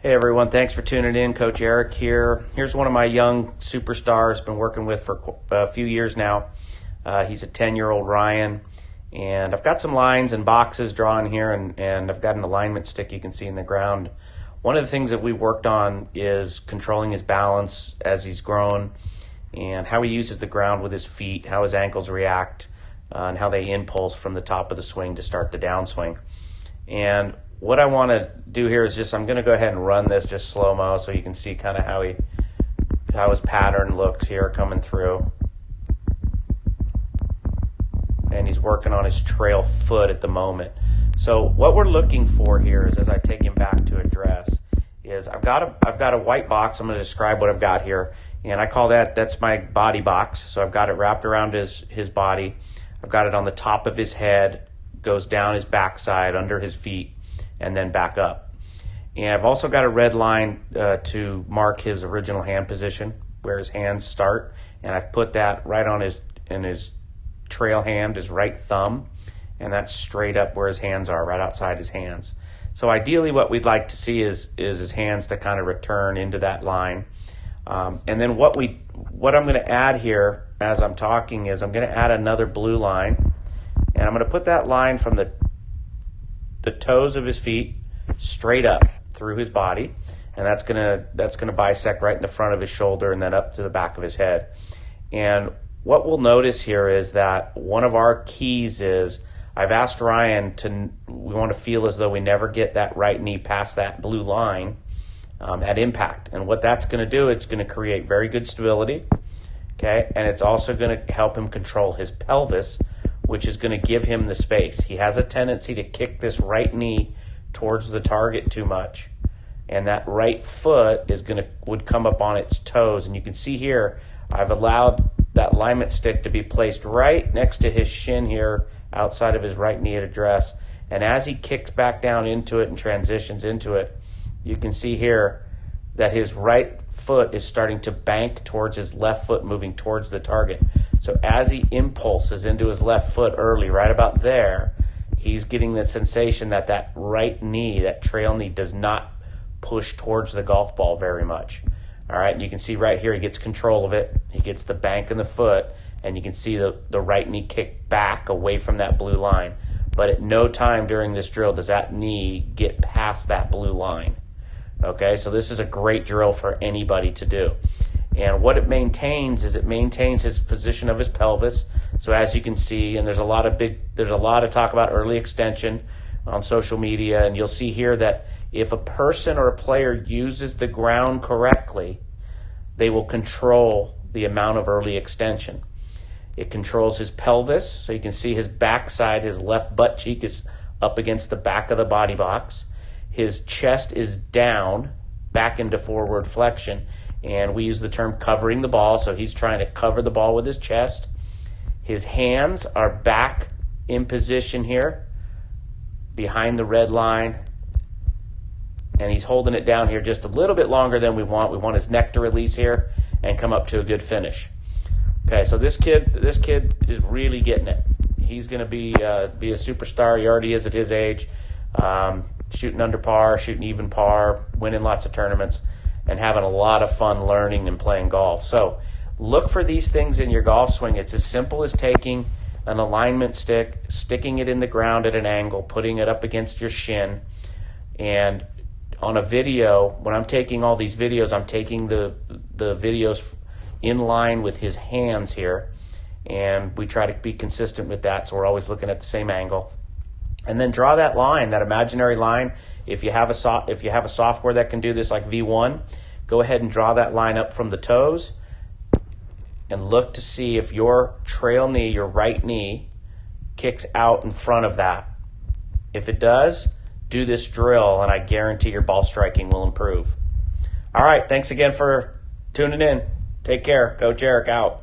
Hey everyone, thanks for tuning in. Coach Erik here. Here's one of my young superstars, been working with for a few years now. He's a 10-year-old Ryan, and I've got some lines and boxes drawn here, and I've got an alignment stick you can see in the ground. One of the things that we've worked on is controlling his balance as he's grown and how he uses the ground with his feet, how his ankles react, and how they impulse from the top of the swing to start the downswing. And what I want to do here is I'm going to go ahead and run this just slow-mo so you can see kind of how his pattern looks here coming through. And he's working on his trail foot at the moment. So what we're looking for here is, as I take him back to address, is I've got a white box. I'm going to describe what I've got here, and I call that's my body box. So I've got it wrapped around his body. I've got it on the top of his head, goes down his backside, under his feet, and then back up. And I've also got a red line to mark his original hand position, where his hands start, and I've put that right on his trail hand, his right thumb, and that's straight up where his hands are, right outside his hands. So ideally what we'd like to see is his hands to kind of return into that line. And then what I'm going to add here as I'm talking is I'm going to add another blue line, and I'm going to put that line from the toes of his feet straight up through his body, and that's gonna bisect right in the front of his shoulder and then up to the back of his head. And what we'll notice here is that one of our keys is I've asked Ryan we want to feel as though we never get that right knee past that blue line at impact. And what that's going to do, it's going to create very good stability, okay? And it's also going to help him control his pelvis, which is going to give him the space. He has a tendency to kick this right knee towards the target too much, and that right foot would come up on its toes. And you can see here, I've allowed that alignment stick to be placed right next to his shin here, outside of his right knee at address. And as he kicks back down into it and transitions into it, you can see here that his right foot is starting to bank towards his left foot, moving towards the target. So as he impulses into his left foot early, right about there, he's getting the sensation that right knee, that trail knee, does not push towards the golf ball very much. All right, and you can see right here he gets control of it. He gets the bank in the foot, and you can see the right knee kick back away from that blue line. But at no time during this drill does that knee get past that blue line. Okay, so this is a great drill for anybody to do. And what it maintains is his position of his pelvis. So as you can see, and there's a lot of talk about early extension on social media, and you'll see here that if a person or a player uses the ground correctly, they will control the amount of early extension. It controls his pelvis, so you can see his backside, his left butt cheek is up against the back of the body box. His chest is down, back into forward flexion, and we use the term covering the ball, so he's trying to cover the ball with his chest. His hands are back in position here, behind the red line, and he's holding it down here just a little bit longer than we want. We want his neck to release here and come up to a good finish. Okay, so this kid is really getting it. He's going to be a superstar. He already is at his age. Shooting under par, shooting even par, winning lots of tournaments, and having a lot of fun learning and playing golf. So look for these things in your golf swing. It's as simple as taking an alignment stick, sticking it in the ground at an angle, putting it up against your shin. And on a video, when I'm taking all these videos, I'm taking the videos in line with his hands here, and we try to be consistent with that, so we're always looking at the same angle. And then draw that line, that imaginary line. If you have a software that can do this, like V1, go ahead and draw that line up from the toes and look to see if your trail knee, your right knee, kicks out in front of that. If it does, do this drill, and I guarantee your ball striking will improve. All right, thanks again for tuning in. Take care. Coach Erik out.